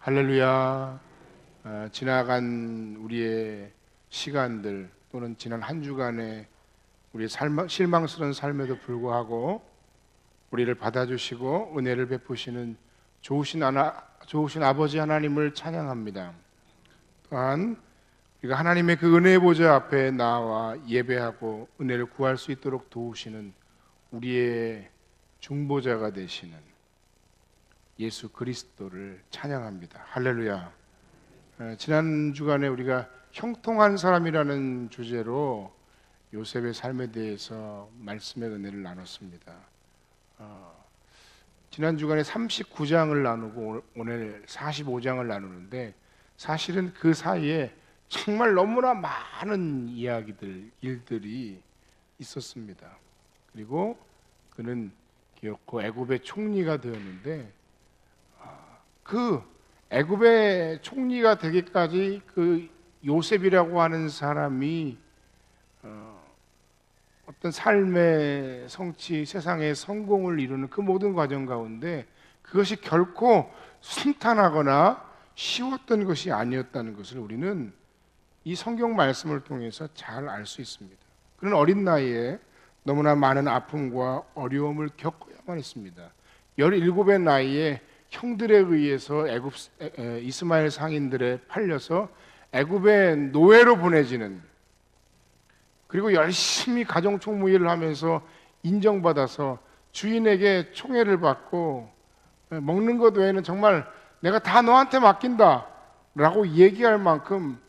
할렐루야. 지나간 우리의 시간들 또는 지난 한 주간의 우리의 실망스러운 삶에도 불구하고 우리를 받아주시고 은혜를 베푸시는 좋으신 아버지 하나님을 찬양합니다. 또한 우리가 하나님의 그 은혜의 보좌 앞에 나와 예배하고 은혜를 구할 수 있도록 도우시는 우리의 중보자가 되시는 예수 그리스도를 찬양합니다. 할렐루야. 지난 주간에 우리가 형통한 사람이라는 주제로 요셉의 삶에 대해서 말씀의 은혜를 나눴습니다. 지난 주간에 39장을 나누고 오늘 45장을 나누는데 사실은 그 사이에 정말 너무나 많은 일들이 있었습니다. 그리고 그는 기어코 애굽의 총리가 되었는데 그 애굽의 총리가 되기까지 그 요셉이라고 하는 사람이 어떤 삶의 성취, 세상의 성공을 이루는 그 모든 과정 가운데 그것이 결코 순탄하거나 쉬웠던 것이 아니었다는 것을 우리는 이 성경 말씀을 통해서 잘 알 수 있습니다. 그는 어린 나이에 너무나 많은 아픔과 어려움을 겪어야만 했습니다. 17의 나이에 형들에 의해서 이스마엘 상인들에 팔려서 애굽의 노예로 보내지는, 그리고 열심히 가정 총무 일을 하면서 인정받아서 주인에게 총애를 받고 먹는 것 외에는 정말 내가 다 너한테 맡긴다 라고 얘기할 만큼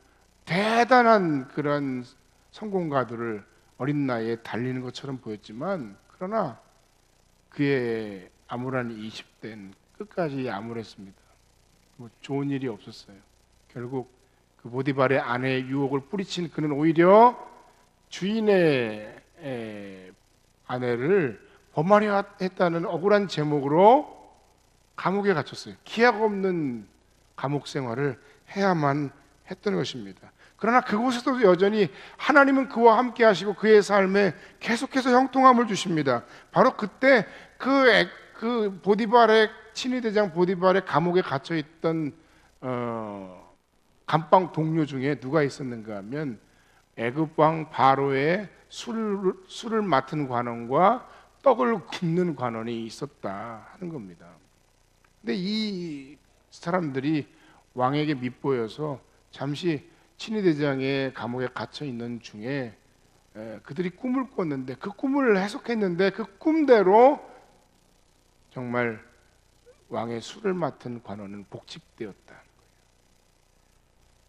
대단한 그런 성공가들을 어린 나이에 달리는 것처럼 보였지만, 그러나 그의 암울한 20대는 끝까지 암울했습니다. 좋은 일이 없었어요. 결국 그 보디발의 아내의 유혹을 뿌리친 그는 오히려 주인의 아내를 범하려 했다는 억울한 제목으로 감옥에 갇혔어요. 기약 없는 감옥 생활을 해야만 했던 것입니다. 그러나 그곳에서도 여전히 하나님은 그와 함께 하시고 그의 삶에 계속해서 형통함을 주십니다. 바로 그때 그 보디발의 친위대장 보디발의 감옥에 갇혀있던 감방 동료 중에 누가 있었는가 하면 애굽 왕 바로의 술을 맡은 관원과 떡을 굽는 관원이 있었다 하는 겁니다. 근데 이 사람들이 왕에게 밉보여서 잠시 친위대장의 감옥에 갇혀 있는 중에 그들이 꿈을 꿨는데, 그 꿈을 해석했는데 그 꿈대로 정말 왕의 술을 맡은 관원은 복직되었다.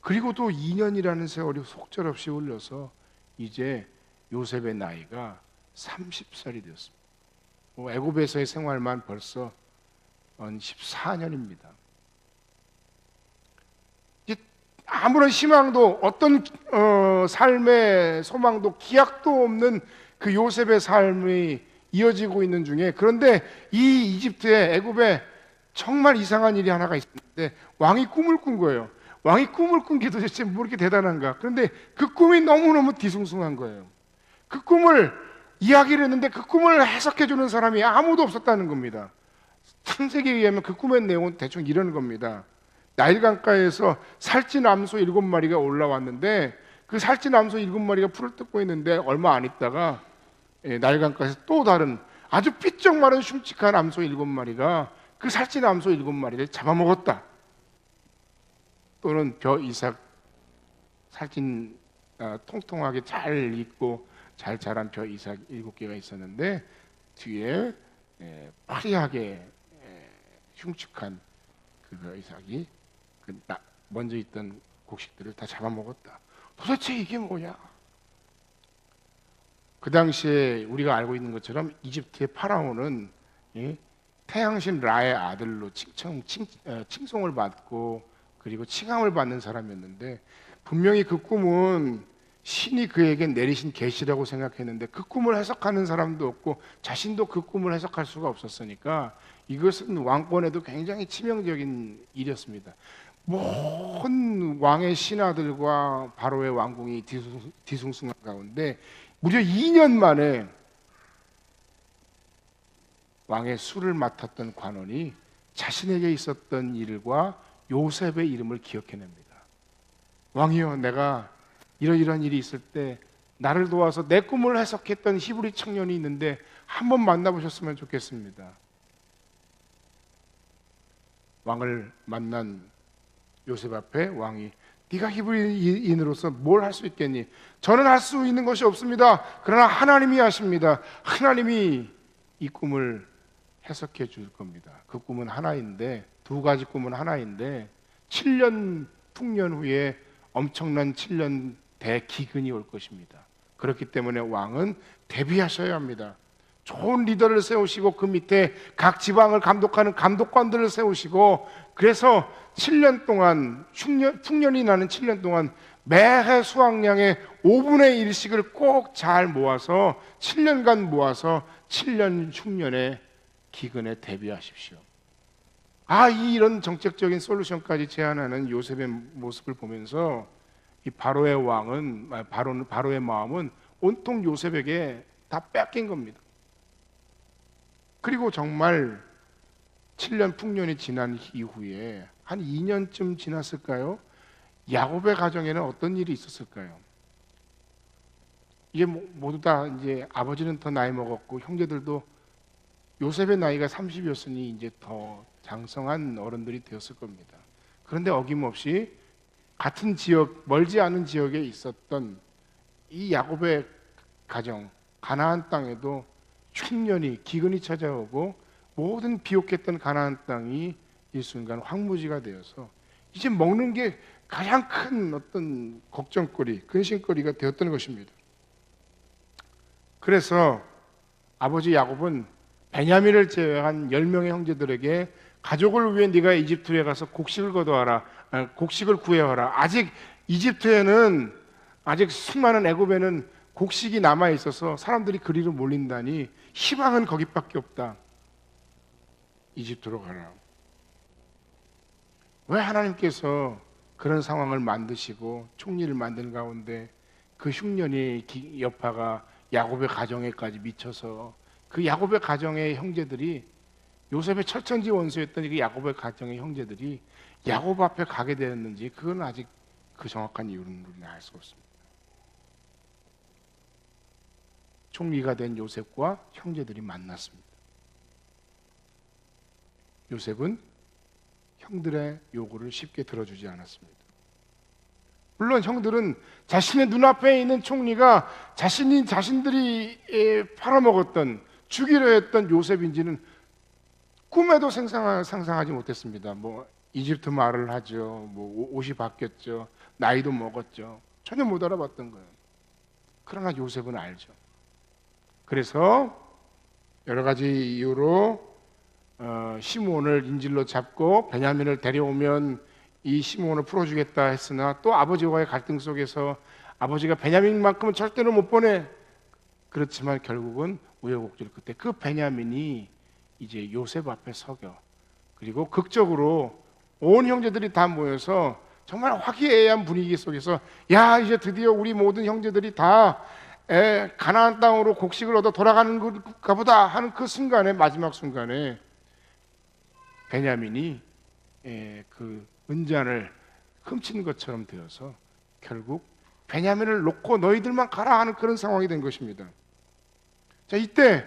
그리고 또 2년이라는 세월이 속절없이 흘러서 이제 요셉의 나이가 30살이 되었습니다. 애굽에서의 생활만 벌써 14년입니다. 아무런 희망도 어떤 삶의 소망도 기약도 없는 그 요셉의 삶이 이어지고 있는 중에, 그런데 이 이집트의 애굽에 정말 이상한 일이 하나가 있었는데 왕이 꿈을 꾼 거예요. 왕이 꿈을 꾼 게 도대체 뭐 이렇게 대단한가? 그런데 그 꿈이 너무너무 뒤숭숭한 거예요. 그 꿈을 이야기를 했는데 그 꿈을 해석해 주는 사람이 아무도 없었다는 겁니다. 창세기에 의하면 그 꿈의 내용은 대충 이런 겁니다. 나일강가에서 살찐 암소 7마리가 올라왔는데 그 살찐 암소 7마리가 풀을 뜯고 있는데 얼마 안 있다가 나일강가에서 또 다른 아주 삐쩍 마른 흉측한 암소 7마리가 그 살찐 암소 7마리를 잡아먹었다. 또는 벼 이삭 살찐 통통하게 잘 익고 잘 자란 벼 이삭 7개가 있었는데 뒤에 화려하게 흉측한 그 벼 이삭이 먼저 있던 곡식들을 다 잡아먹었다. 도대체 이게 뭐냐? 그 당시에 우리가 알고 있는 것처럼 이집트의 파라오는 태양신 라의 아들로 칭송을 받고 그리고 칭함을 받는 사람이었는데, 분명히 그 꿈은 신이 그에게 내리신 계시라고 생각했는데 그 꿈을 해석하는 사람도 없고 자신도 그 꿈을 해석할 수가 없었으니까 이것은 왕권에도 굉장히 치명적인 일이었습니다. 모든 왕의 신하들과 바로의 왕궁이 뒤숭숭한 가운데 무려 2년 만에 왕의 술을 맡았던 관원이 자신에게 있었던 일과 요셉의 이름을 기억해냅니다. 왕이여, 내가 이러이러한 일이 있을 때 나를 도와서 내 꿈을 해석했던 히브리 청년이 있는데 한번 만나보셨으면 좋겠습니다. 왕을 만난 요셉 앞에 왕이, 네가 히브리인으로서 뭘 할 수 있겠니? 저는 할 수 있는 것이 없습니다. 그러나 하나님이 하십니다. 하나님이 이 꿈을 해석해 줄 겁니다. 그 꿈은 하나인데, 두 가지 꿈은 하나인데 7년 풍년 후에 엄청난 7년 대기근이 올 것입니다. 그렇기 때문에 왕은 대비하셔야 합니다. 좋은 리더를 세우시고 그 밑에 각 지방을 감독하는 감독관들을 세우시고, 그래서 7년 동안 풍년이 나는 7년 동안 매해 수확량의 5분의 1씩을 꼭 잘 모아서 7년간 모아서 7년 흉년의 기근에 대비하십시오. 이런 정책적인 솔루션까지 제안하는 요셉의 모습을 보면서 이 바로의 왕은, 바로의 마음은 온통 요셉에게 다 뺏긴 겁니다. 그리고 정말 7년 풍년이 지난 이후에 한 2년쯤 지났을까요? 야곱의 가정에는 어떤 일이 있었을까요? 이제 모두 다 이제 아버지는 더 나이 먹었고 형제들도 요셉의 나이가 30이었으니 이제 더 장성한 어른들이 되었을 겁니다. 그런데 어김없이 같은 지역, 멀지 않은 지역에 있었던 이 야곱의 가정, 가나안 땅에도 흉년이, 기근이 찾아오고 모든 비옥했던 가나안 땅이 일순간 황무지가 되어서 이제 먹는 게 가장 큰 어떤 걱정거리, 근심거리가 되었던 것입니다. 그래서 아버지 야곱은 베냐민을 제외한 10명의 형제들에게 가족을 위해 네가 이집트에 가서 곡식을 곡식을 구해와라. 아직 이집트에는, 아직 수많은 애굽에는 곡식이 남아 있어서 사람들이 그리로 몰린다니 희망은 거기밖에 없다. 이집트로 가라. 왜 하나님께서 그런 상황을 만드시고 총리를 만든 가운데 그 흉년이 여파가 야곱의 가정에까지 미쳐서 그 야곱의 가정의 형제들이, 요셉의 철천지 원수였던 그 야곱의 가정의 형제들이 야곱 앞에 가게 되었는지, 그건 아직 그 정확한 이유는 우리는 알 수 없습니다. 총리가 된 요셉과 형제들이 만났습니다. 요셉은 형들의 요구를 쉽게 들어주지 않았습니다. 물론 형들은 자신의 눈앞에 있는 총리가 자신들이 팔아먹었던, 죽이려 했던 요셉인지는 꿈에도 상상하지 못했습니다. 이집트 말을 하죠. 옷이 바뀌었죠. 나이도 먹었죠. 전혀 못 알아봤던 거예요. 그러나 요셉은 알죠. 그래서 여러 가지 이유로 시므온을 인질로 잡고 베냐민을 데려오면 이 시므온을 풀어주겠다 했으나, 또 아버지와의 갈등 속에서 아버지가 베냐민만큼은 절대로 못 보내. 그렇지만 결국은 우여곡절 끝에 그 베냐민이 이제 요셉 앞에 서겨, 그리고 극적으로 온 형제들이 다 모여서 정말 화기애애한 분위기 속에서, 야, 이제 드디어 우리 모든 형제들이 다 가나안 땅으로 곡식을 얻어 돌아가는 건가 보다 하는 그 순간에, 마지막 순간에 베냐민이 그 은잔을 훔친 것처럼 되어서 결국 베냐민을 놓고 너희들만 가라 하는 그런 상황이 된 것입니다. 자, 이때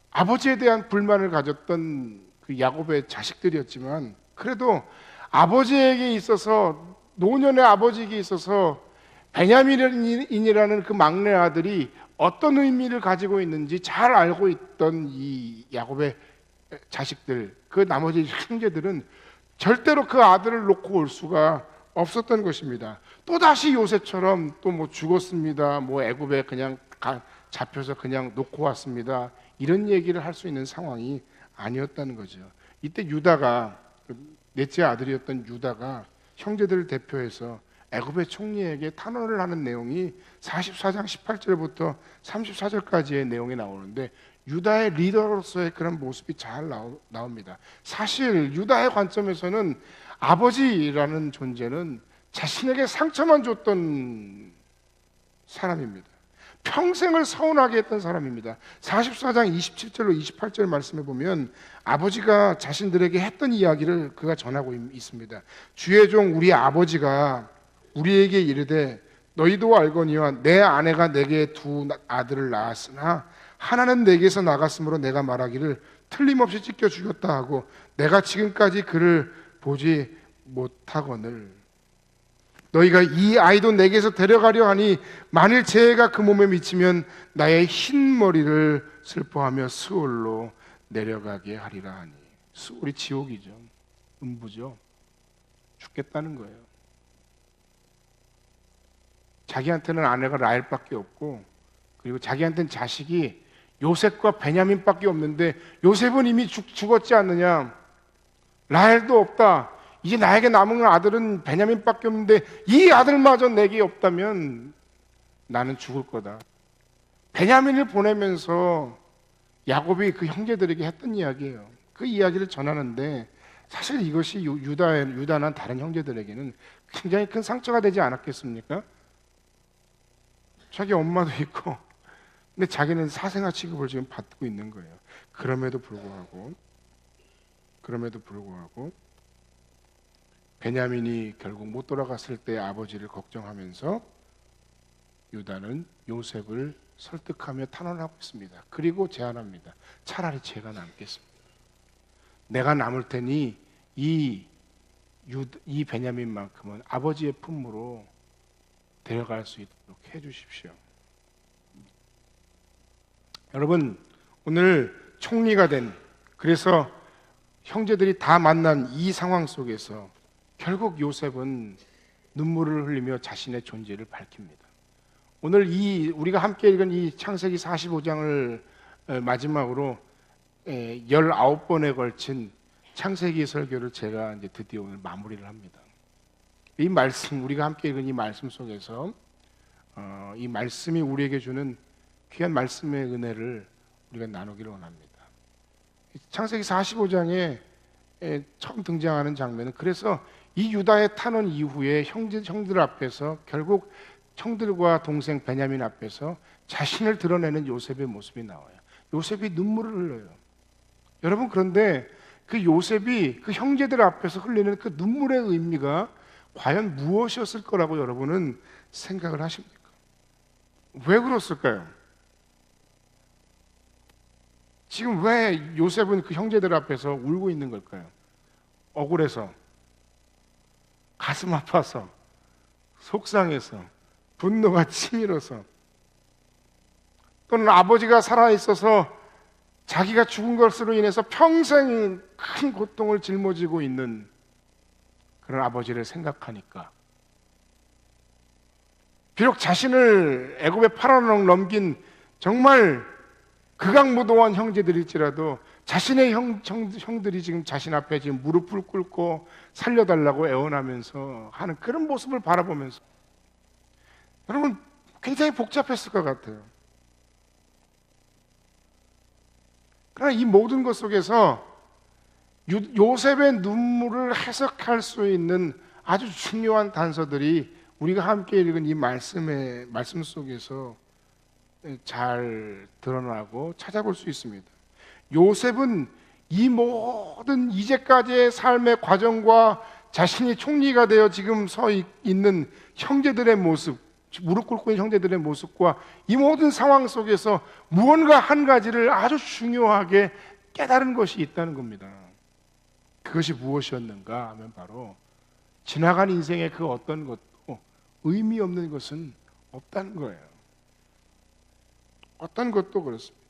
아버지에 대한 불만을 가졌던 그 야곱의 자식들이었지만, 그래도 아버지에게 있어서, 노년의 아버지에게 있어서 베냐민이라는 그 막내 아들이 어떤 의미를 가지고 있는지 잘 알고 있던 이 야곱의 자식들, 그 나머지 형제들은 절대로 그 아들을 놓고 올 수가 없었던 것입니다. 또다시 요셉처럼 또 죽었습니다, 애굽에 그냥 잡혀서 그냥 놓고 왔습니다, 이런 얘기를 할 수 있는 상황이 아니었다는 거죠. 이때 유다가, 넷째 아들이었던 유다가 형제들을 대표해서 애굽의 총리에게 탄원을 하는 내용이 44장 18절부터 34절까지의 내용이 나오는데, 유다의 리더로서의 그런 모습이 잘 나옵니다. 사실 유다의 관점에서는 아버지라는 존재는 자신에게 상처만 줬던 사람입니다. 평생을 서운하게 했던 사람입니다. 44장 27절로 28절 말씀해 보면 아버지가 자신들에게 했던 이야기를 그가 전하고 있습니다. 주의 종 우리 아버지가 우리에게 이르되 너희도 알거니와 내 아내가 내게 두 아들을 낳았으나 하나는 내게서 나갔으므로 내가 말하기를 틀림없이 찢겨 죽였다 하고 내가 지금까지 그를 보지 못하거늘 너희가 이 아이도 내게서 데려가려 하니 만일 재해가 그 몸에 미치면 나의 흰 머리를 슬퍼하며 스올로 내려가게 하리라 하니. 스올이 지옥이죠. 음부죠. 죽겠다는 거예요. 자기한테는 아내가 라헬밖에 없고 그리고 자기한테는 자식이 요셉과 베냐민밖에 없는데 요셉은 이미 죽었지 않느냐. 라헬도 없다. 이제 나에게 남은 아들은 베냐민밖에 없는데 이 아들마저 내게 없다면 나는 죽을 거다. 베냐민을 보내면서 야곱이 그 형제들에게 했던 이야기예요. 그 이야기를 전하는데 사실 이것이 유다나 다른 형제들에게는 굉장히 큰 상처가 되지 않았겠습니까? 자기 엄마도 있고 근데 자기는 사생아 취급을 지금 받고 있는 거예요. 그럼에도 불구하고 베냐민이 결국 못 돌아갔을 때 아버지를 걱정하면서 유다는 요셉을 설득하며 탄원하고 있습니다. 그리고 제안합니다. 차라리 제가 남겠습니다. 내가 남을 테니 이 베냐민만큼은 아버지의 품으로 데려갈 수 있도록 해주십시오. 여러분 오늘 총리가 된 그래서 형제들이 다 만난 이 상황 속에서 결국 요셉은 눈물을 흘리며 자신의 존재를 밝힙니다. 오늘 우리가 함께 읽은 이 창세기 45장을 마지막으로 19번에 걸친 창세기 설교를 제가 이제 드디어 오늘 마무리를 합니다. 이 말씀 우리가 함께 읽은 이 말씀 속에서 이 말씀이 우리에게 주는 귀한 말씀의 은혜를 우리가 나누기를 원합니다. 창세기 45장에 처음 등장하는 장면은 그래서 이 유다의 탄원 이후에 형들 앞에서 결국 형들과 동생 베냐민 앞에서 자신을 드러내는 요셉의 모습이 나와요. 요셉이 눈물을 흘려요. 여러분 그런데 그 요셉이 그 형제들 앞에서 흘리는 그 눈물의 의미가 과연 무엇이었을 거라고 여러분은 생각을 하십니까? 왜 그랬을까요? 지금 왜 요셉은 그 형제들 앞에서 울고 있는 걸까요? 억울해서, 가슴 아파서, 속상해서, 분노가 치밀어서, 또는 아버지가 살아있어서 자기가 죽은 것으로 인해서 평생 큰 고통을 짊어지고 있는 그런 아버지를 생각하니까, 비록 자신을 애굽에 팔아넘긴 정말 극악무도한 형제들일지라도 자신의 형들이 지금 자신 앞에 지금 무릎을 꿇고 살려달라고 애원하면서 하는 그런 모습을 바라보면서 여러분 굉장히 복잡했을 것 같아요. 그러나 이 모든 것 속에서 요셉의 눈물을 해석할 수 있는 아주 중요한 단서들이 우리가 함께 읽은 이 말씀 속에서 잘 드러나고 찾아볼 수 있습니다. 요셉은 이 모든 이제까지의 삶의 과정과 자신이 총리가 되어 지금 서 있는 형제들의 모습, 무릎 꿇고 있는 형제들의 모습과 이 모든 상황 속에서 무언가 한 가지를 아주 중요하게 깨달은 것이 있다는 겁니다. 그것이 무엇이었는가 하면 바로 지나간 인생의 그 어떤 것도 의미 없는 것은 없다는 거예요. 어떤 것도 그렇습니다.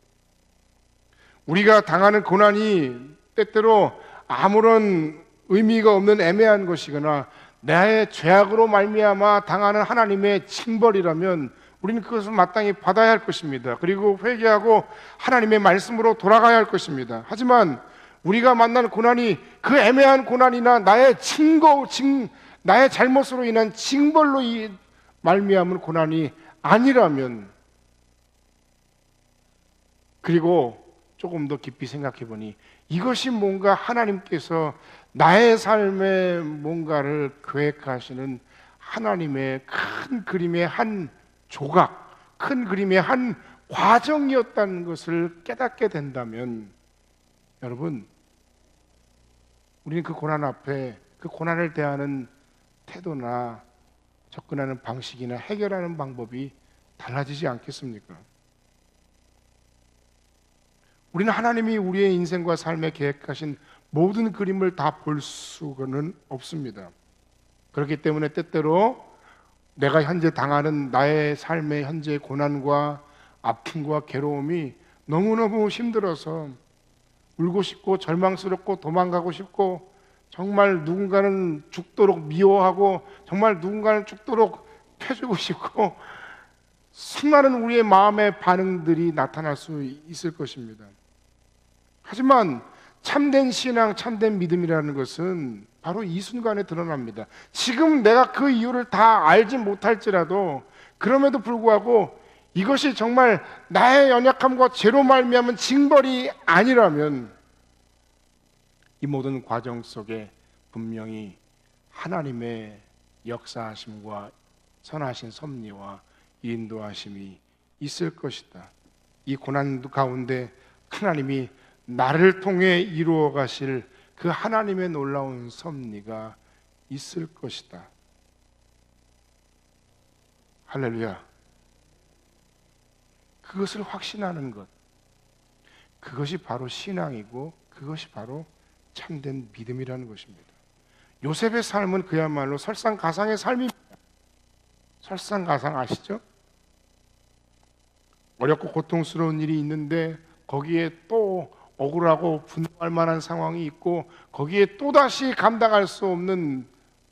우리가 당하는 고난이 때때로 아무런 의미가 없는 애매한 것이거나 나의 죄악으로 말미암아 당하는 하나님의 징벌이라면 우리는 그것을 마땅히 받아야 할 것입니다. 그리고 회개하고 하나님의 말씀으로 돌아가야 할 것입니다. 하지만 우리가 만나는 고난이 그 애매한 고난이나 나의 잘못으로 인한 징벌로 말미암은 고난이 아니라면, 그리고 조금 더 깊이 생각해 보니 이것이 뭔가 하나님께서 나의 삶에 뭔가를 계획하시는 하나님의 큰 그림의 한 조각, 큰 그림의 한 과정이었다는 것을 깨닫게 된다면 여러분, 우리는 그 고난 앞에 그 고난을 대하는 태도나 접근하는 방식이나 해결하는 방법이 달라지지 않겠습니까? 우리는 하나님이 우리의 인생과 삶에 계획하신 모든 그림을 다 볼 수는 없습니다. 그렇기 때문에 때때로 내가 현재 당하는 나의 삶의 현재의 고난과 아픔과 괴로움이 너무너무 힘들어서 울고 싶고 절망스럽고 도망가고 싶고 정말 누군가는 죽도록 미워하고 정말 누군가는 죽도록 패주고 싶고 수많은 우리의 마음의 반응들이 나타날 수 있을 것입니다. 하지만 참된 신앙, 참된 믿음이라는 것은 바로 이 순간에 드러납니다. 지금 내가 그 이유를 다 알지 못할지라도 그럼에도 불구하고 이것이 정말 나의 연약함과 죄로 말미암은 징벌이 아니라면 이 모든 과정 속에 분명히 하나님의 역사하심과 선하신 섭리와 인도하심이 있을 것이다. 이 고난 가운데 하나님이 나를 통해 이루어 가실 그 하나님의 놀라운 섭리가 있을 것이다. 할렐루야. 그것을 확신하는 것, 그것이 바로 신앙이고 그것이 바로 참된 믿음이라는 것입니다. 요셉의 삶은 그야말로 설상가상의 삶입니다. 설상가상 아시죠? 어렵고 고통스러운 일이 있는데 거기에 또 억울하고 분노할 만한 상황이 있고 거기에 또다시 감당할 수 없는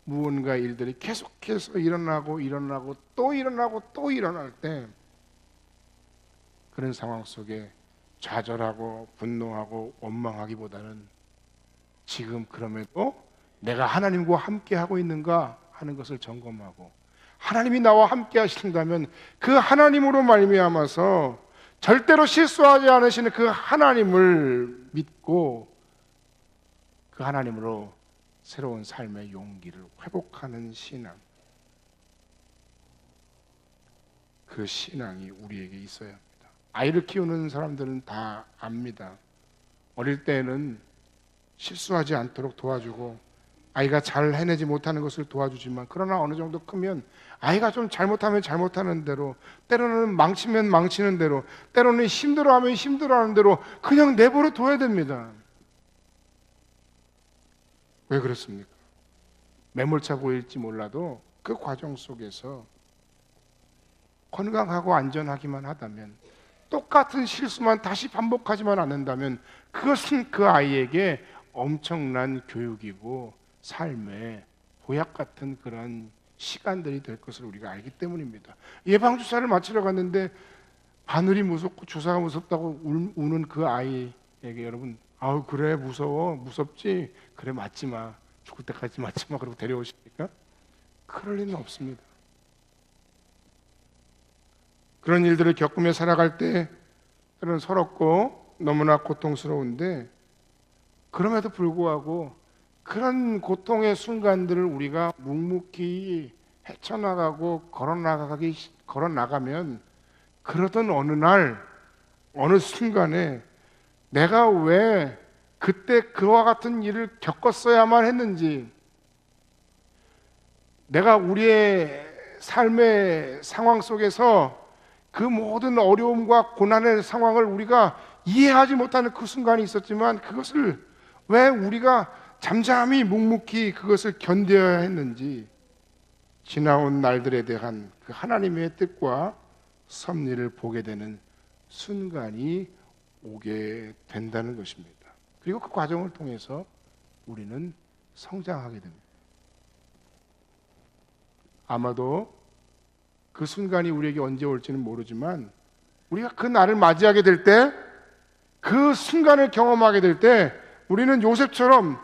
무언가 일들이 계속해서 일어나고 또 일어날 때 그런 상황 속에 좌절하고 분노하고 원망하기보다는 지금 그럼에도 내가 하나님과 함께 하고 있는가 하는 것을 점검하고 하나님이 나와 함께 하신다면 그 하나님으로 말미암아서 절대로 실수하지 않으시는 그 하나님을 믿고 그 하나님으로 새로운 삶의 용기를 회복하는 신앙, 그 신앙이 우리에게 있어야 합니다. 아이를 키우는 사람들은 다 압니다. 어릴 때는 실수하지 않도록 도와주고 아이가 잘 해내지 못하는 것을 도와주지만 그러나 어느 정도 크면 아이가 좀 잘못하면 잘못하는 대로, 때로는 망치면 망치는 대로, 때로는 힘들어하면 힘들어하는 대로 그냥 내버려 둬야 됩니다. 왜 그렇습니까? 매몰차 보일지 몰라도 그 과정 속에서 건강하고 안전하기만 하다면, 똑같은 실수만 다시 반복하지만 않는다면 그것은 그 아이에게 엄청난 교육이고 삶의 보약 같은 그런 시간들이 될 것을 우리가 알기 때문입니다. 예방주사를 맞으러 갔는데 바늘이 무섭고 주사가 무섭다고 우는 그 아이에게 여러분, 아우 그래 무서워, 무섭지? 그래 맞지 마, 죽을 때까지 맞지 마 그러고 데려오십니까? 그럴 리는 없습니다. 그런 일들을 겪으며 살아갈 때 때로는 서럽고 너무나 고통스러운데 그럼에도 불구하고 그런 고통의 순간들을 우리가 묵묵히 헤쳐나가고 걸어나가면 그러던 어느 날 어느 순간에 내가 왜 그때 그와 같은 일을 겪었어야만 했는지, 내가 우리의 삶의 상황 속에서 그 모든 어려움과 고난의 상황을 우리가 이해하지 못하는 그 순간이 있었지만 그것을 왜 우리가 잠잠히 묵묵히 그것을 견뎌야 했는지, 지나온 날들에 대한 그 하나님의 뜻과 섭리를 보게 되는 순간이 오게 된다는 것입니다. 그리고 그 과정을 통해서 우리는 성장하게 됩니다. 아마도 그 순간이 우리에게 언제 올지는 모르지만 우리가 그 날을 맞이하게 될 때, 그 순간을 경험하게 될 때 우리는 요셉처럼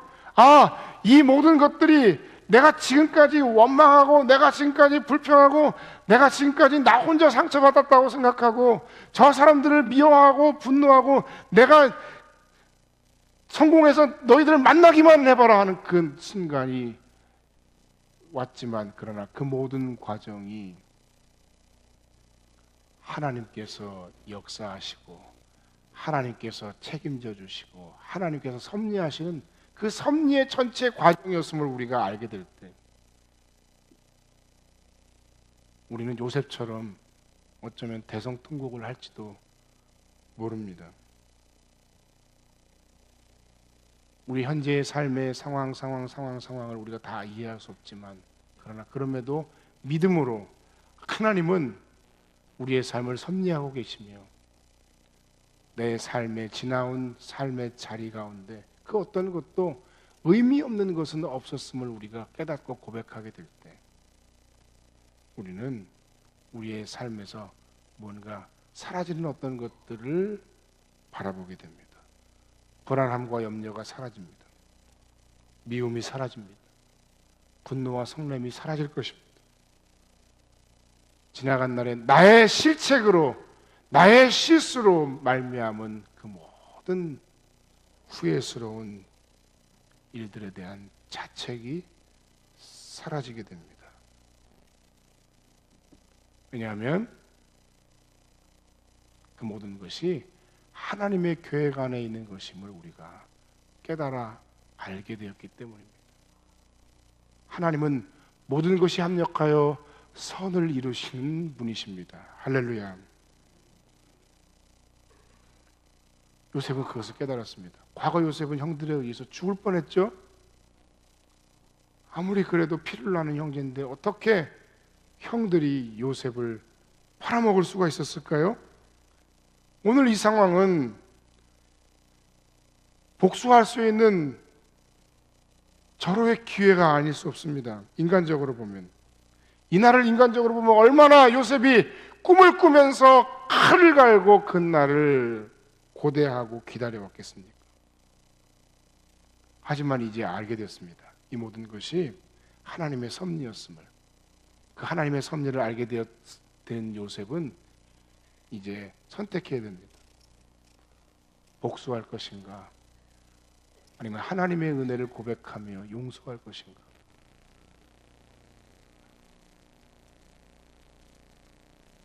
이 모든 것들이 내가 지금까지 원망하고 내가 지금까지 불평하고 내가 지금까지 나 혼자 상처받았다고 생각하고 저 사람들을 미워하고 분노하고 내가 성공해서 너희들을 만나기만 해봐라 하는 그 순간이 왔지만, 그러나 그 모든 과정이 하나님께서 역사하시고 하나님께서 책임져 주시고 하나님께서 섭리하시는 그 섭리의 전체 과정이었음을 우리가 알게 될 때, 우리는 요셉처럼 어쩌면 대성통곡을 할지도 모릅니다. 우리 현재의 삶의 상황을 우리가 다 이해할 수 없지만, 그러나 그럼에도 믿음으로 하나님은 우리의 삶을 섭리하고 계시며 내 삶의 지나온 삶의 자리 가운데 그 어떤 것도 의미 없는 것은 없었음을 우리가 깨닫고 고백하게 될 때, 우리는 우리의 삶에서 뭔가 사라지는 어떤 것들을 바라보게 됩니다. 불안함과 염려가 사라집니다. 미움이 사라집니다. 분노와 성냄이 사라질 것입니다. 지나간 날에 나의 실책으로, 나의 실수로 말미암은 그 모든 후회스러운 일들에 대한 자책이 사라지게 됩니다. 왜냐하면 그 모든 것이 하나님의 계획 안에 있는 것임을 우리가 깨달아 알게 되었기 때문입니다. 하나님은 모든 것이 합력하여 선을 이루시는 분이십니다. 할렐루야. 요셉은 그것을 깨달았습니다. 과거 요셉은 형들에 의해서 죽을 뻔했죠. 아무리 그래도 피를 나는 형제인데 어떻게 형들이 요셉을 팔아먹을 수가 있었을까요? 오늘 이 상황은 복수할 수 있는 절호의 기회가 아닐 수 없습니다. 인간적으로 보면, 이날을 인간적으로 보면 얼마나 요셉이 꿈을 꾸면서 칼을 갈고 그 날을 고대하고 기다려왔겠습니까? 하지만 이제 알게 됐습니다. 이 모든 것이 하나님의 섭리였음을. 그 하나님의 섭리를 알게 된 요셉은 이제 선택해야 됩니다. 복수할 것인가, 아니면 하나님의 은혜를 고백하며 용서할 것인가.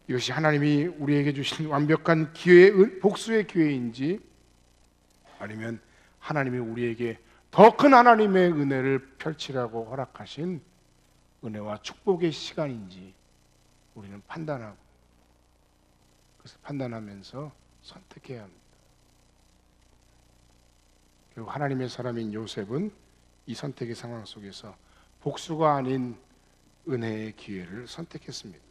이것이 하나님이 우리에게 주신 완벽한 기회, 복수의 기회인지, 아니면 하나님이 우리에게 더 큰 하나님의 은혜를 펼치라고 허락하신 은혜와 축복의 시간인지 우리는 판단하고, 그래서 판단하면서 선택해야 합니다. 그리고 하나님의 사람인 요셉은 이 선택의 상황 속에서 복수가 아닌 은혜의 기회를 선택했습니다.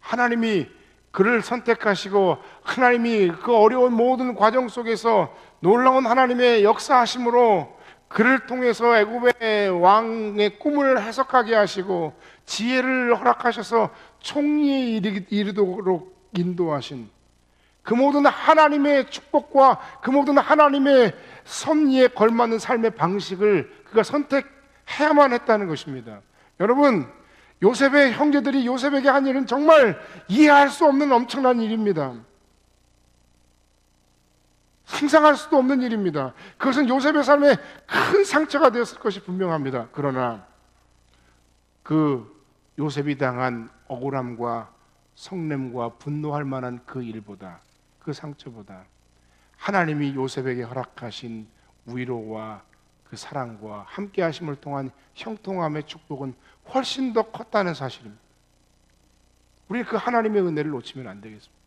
하나님이 그를 선택하시고 하나님이 그 어려운 모든 과정 속에서 놀라운 하나님의 역사하심으로 그를 통해서 애굽의 왕의 꿈을 해석하게 하시고 지혜를 허락하셔서 총리에 이르도록 인도하신 그 모든 하나님의 축복과 그 모든 하나님의 섭리에 걸맞는 삶의 방식을 그가 선택해야만 했다는 것입니다. 여러분, 요셉의 형제들이 요셉에게 한 일은 정말 이해할 수 없는 엄청난 일입니다. 상상할 수도 없는 일입니다. 그것은 요셉의 삶에 큰 상처가 되었을 것이 분명합니다. 그러나 그 요셉이 당한 억울함과 성냄과 분노할 만한 그 일보다, 그 상처보다 하나님이 요셉에게 허락하신 위로와 그 사랑과 함께 하심을 통한 형통함의 축복은 훨씬 더 컸다는 사실입니다. 우리는 그 하나님의 은혜를 놓치면 안 되겠습니다.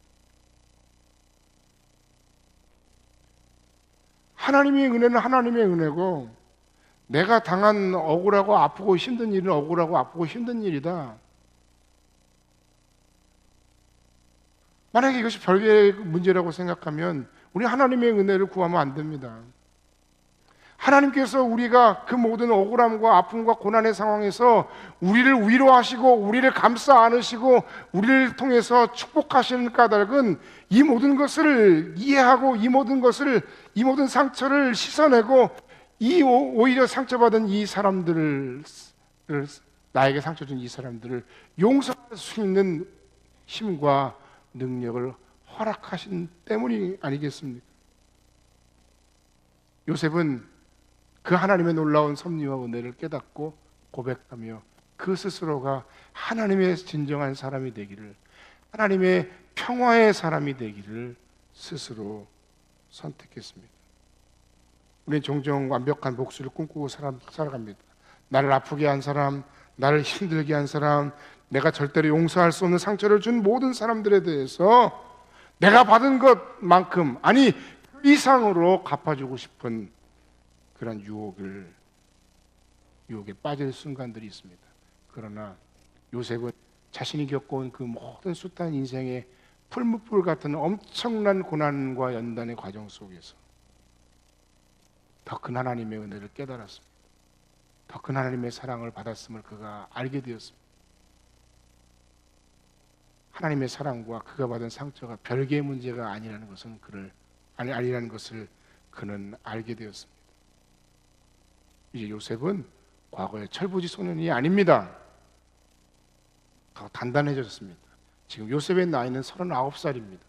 하나님의 은혜는 하나님의 은혜고, 내가 당한 억울하고 아프고 힘든 일은 억울하고 아프고 힘든 일이다. 만약에 이것이 별개의 문제라고 생각하면 우리 하나님의 은혜를 구하면 안 됩니다. 하나님께서 우리가 그 모든 억울함과 아픔과 고난의 상황에서 우리를 위로하시고 우리를 감싸 안으시고 우리를 통해서 축복하시는 까닭은 이 모든 것을 이해하고 이 모든 상처를 씻어내고 오히려 상처받은 이 사람들을, 나에게 상처 준 이 사람들을 용서할 수 있는 힘과 능력을 허락하신 때문이 아니겠습니까? 요셉은 그 하나님의 놀라운 섭리와 은혜를 깨닫고 고백하며 그 스스로가 하나님의 진정한 사람이 되기를, 하나님의 평화의 사람이 되기를 스스로 선택했습니다. 우리는 종종 완벽한 복수를 꿈꾸고 살아갑니다. 나를 아프게 한 사람, 나를 힘들게 한 사람, 내가 절대로 용서할 수 없는 상처를 준 모든 사람들에 대해서 내가 받은 것만큼, 아니 그 이상으로 갚아주고 싶은 그런 유혹에 빠질 순간들이 있습니다. 그러나 요셉은 자신이 겪어온 그 모든 숱한 인생의 풀무불 같은 엄청난 고난과 연단의 과정 속에서 더 큰 하나님의 은혜를 깨달았습니다. 더 큰 하나님의 사랑을 받았음을 그가 알게 되었습니다. 하나님의 사랑과 그가 받은 상처가 별개의 문제가 아니라는 것을 그는 알게 되었습니다. 이제 요셉은 과거의 철부지 소년이 아닙니다. 더 단단해졌습니다. 지금 요셉의 나이는 39살입니다.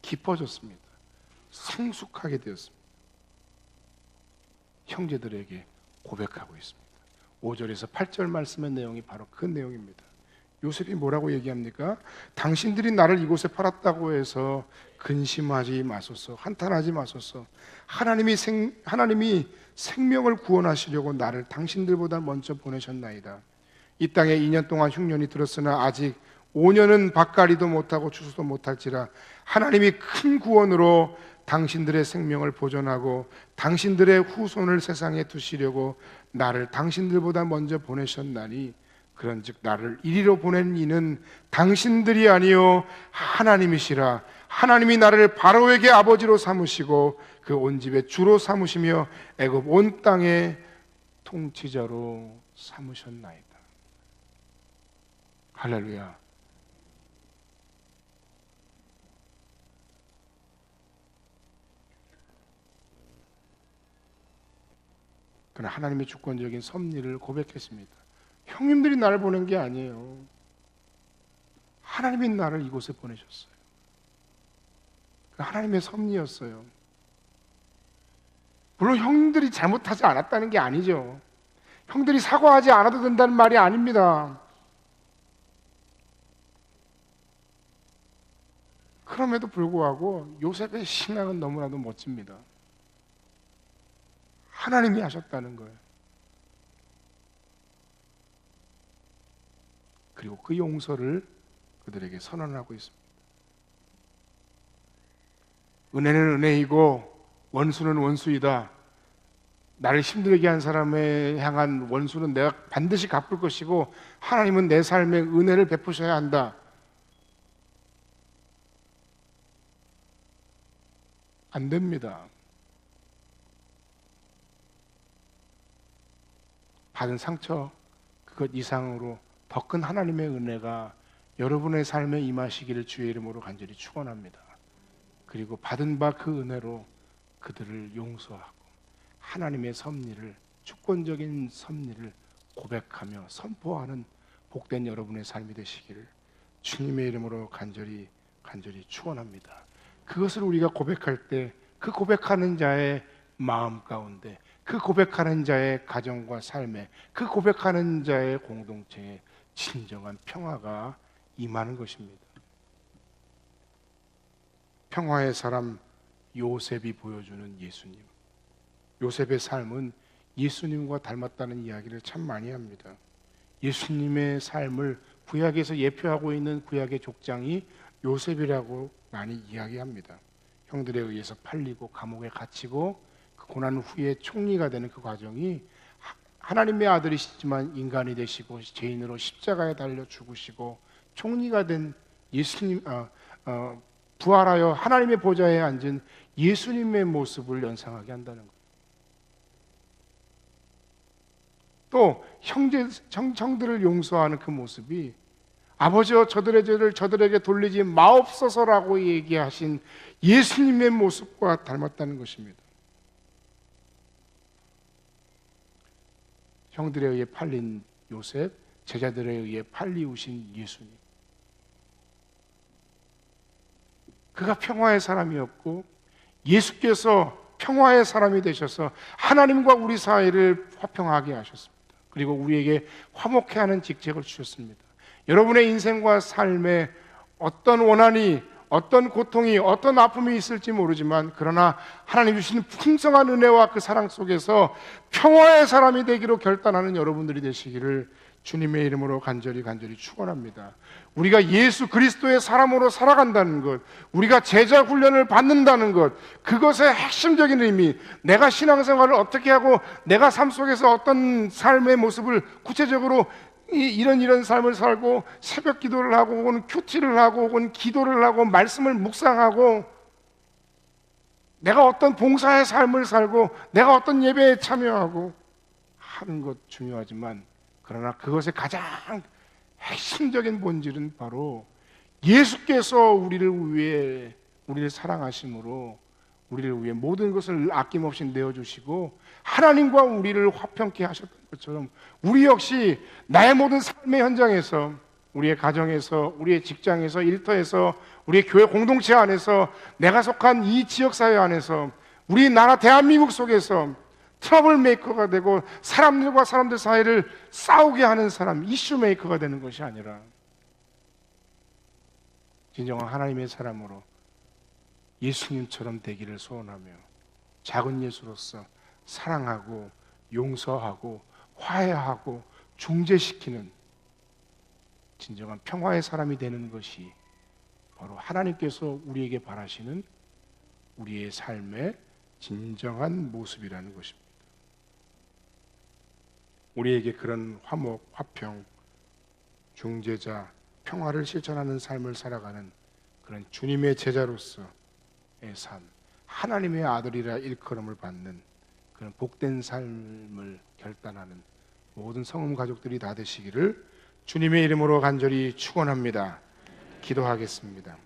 깊어졌습니다. 성숙하게 되었습니다. 형제들에게 고백하고 있습니다. 5절에서 8절 말씀의 내용이 바로 그 내용입니다. 요셉이 뭐라고 얘기합니까? 당신들이 나를 이곳에 팔았다고 해서 근심하지 마소서, 한탄하지 마소서. 하나님이 생명을 구원하시려고 나를 당신들보다 먼저 보내셨나이다. 이 땅에 2년 동안 흉년이 들었으나 아직 5년은 밭갈이도 못하고 추수도 못할지라 하나님이 큰 구원으로 당신들의 생명을 보존하고 당신들의 후손을 세상에 두시려고 나를 당신들보다 먼저 보내셨나니 그런즉 나를 이리로 보낸 이는 당신들이 아니요 하나님이시라. 하나님이 나를 바로에게 아버지로 삼으시고 그 온 집의 주로 삼으시며 애굽 온 땅의 통치자로 삼으셨나이다. 할렐루야. 그러나 하나님의 주권적인 섭리를 고백했습니다. 형님들이 나를 보낸 게 아니에요. 하나님이 나를 이곳에 보내셨어요. 하나님의 섭리였어요. 물론 형들이 잘못하지 않았다는 게 아니죠. 형들이 사과하지 않아도 된다는 말이 아닙니다. 그럼에도 불구하고 요셉의 신앙은 너무나도 멋집니다. 하나님이 하셨다는 거예요. 그리고 그 용서를 그들에게 선언하고 있습니다. 은혜는 은혜이고 원수는 원수이다. 나를 힘들게 한 사람에 향한 원수는 내가 반드시 갚을 것이고 하나님은 내 삶에 은혜를 베푸셔야 한다. 안 됩니다. 받은 상처 그것 이상으로 더 큰 하나님의 은혜가 여러분의 삶에 임하시기를 주의 이름으로 간절히 축원합니다. 그리고 받은 바 그 은혜로 그들을 용서하고 하나님의 섭리를, 주권적인 섭리를 고백하며 선포하는 복된 여러분의 삶이 되시기를 주님의 이름으로 간절히 축원합니다. 그것을 우리가 고백할 때 그 고백하는 자의 마음 가운데, 그 고백하는 자의 가정과 삶에, 그 고백하는 자의 공동체에 진정한 평화가 임하는 것입니다. 평화의 사람 요셉이 보여주는 예수님. 요셉의 삶은 예수님과 닮았다는 이야기를 참 많이 합니다. 예수님의 삶을 구약에서 예표하고 있는 구약의 족장이 요셉이라고 많이 이야기합니다. 형들에 의해서 팔리고 감옥에 갇히고 그 고난 후에 총리가 되는 그 과정이 하나님의 아들이시지만 인간이 되시고 죄인으로 십자가에 달려 죽으시고 총리가 된 예수님, 부활하여 하나님의 보좌에 앉은 예수님의 모습을 연상하게 한다는 거예요. 또 형들을 용서하는 그 모습이 아버지여 저들의 죄를 저들에게 돌리지 마옵소서라고 얘기하신 예수님의 모습과 닮았다는 것입니다. 형들에 의해 팔린 요셉, 제자들에 의해 팔리우신 예수님. 그가 평화의 사람이었고 예수께서 평화의 사람이 되셔서 하나님과 우리 사이를 화평하게 하셨습니다. 그리고 우리에게 화목해 하는 직책을 주셨습니다. 여러분의 인생과 삶에 어떤 원한이, 어떤 고통이, 어떤 아픔이 있을지 모르지만 그러나 하나님 주시는 풍성한 은혜와 그 사랑 속에서 평화의 사람이 되기로 결단하는 여러분들이 되시기를 주님의 이름으로 간절히 축원합니다. 우리가 예수 그리스도의 사람으로 살아간다는 것, 우리가 제자 훈련을 받는다는 것, 그것의 핵심적인 의미, 내가 신앙생활을 어떻게 하고 내가 삶 속에서 어떤 삶의 모습을 구체적으로 이런 삶을 살고 새벽 기도를 하고 혹은 큐티를 하고 혹은 기도를 하고 말씀을 묵상하고 내가 어떤 봉사의 삶을 살고 내가 어떤 예배에 참여하고 하는 것 중요하지만 그러나 그것의 가장 핵심적인 본질은 바로 예수께서 우리를 사랑하심으로 우리를 위해 모든 것을 아낌없이 내어주시고 하나님과 우리를 화평케 하셨던 것처럼 우리 역시 나의 모든 삶의 현장에서, 우리의 가정에서, 우리의 직장에서, 일터에서, 우리의 교회 공동체 안에서, 내가 속한 이 지역사회 안에서, 우리나라 대한민국 속에서 트러블 메이커가 되고 사람들과 사람들 사이를 싸우게 하는 사람, 이슈 메이커가 되는 것이 아니라 진정한 하나님의 사람으로 예수님처럼 되기를 소원하며 작은 예수로서 사랑하고 용서하고 화해하고 중재시키는 진정한 평화의 사람이 되는 것이 바로 하나님께서 우리에게 바라시는 우리의 삶의 진정한 모습이라는 것입니다. 우리에게 그런 화목, 화평, 중재자, 평화를 실천하는 삶을 살아가는 그런 주님의 제자로서의 삶, 하나님의 아들이라 일컬음을 받는 그런 복된 삶을 결단하는 모든 성음 가족들이 다 되시기를 주님의 이름으로 간절히 축원합니다. 기도하겠습니다.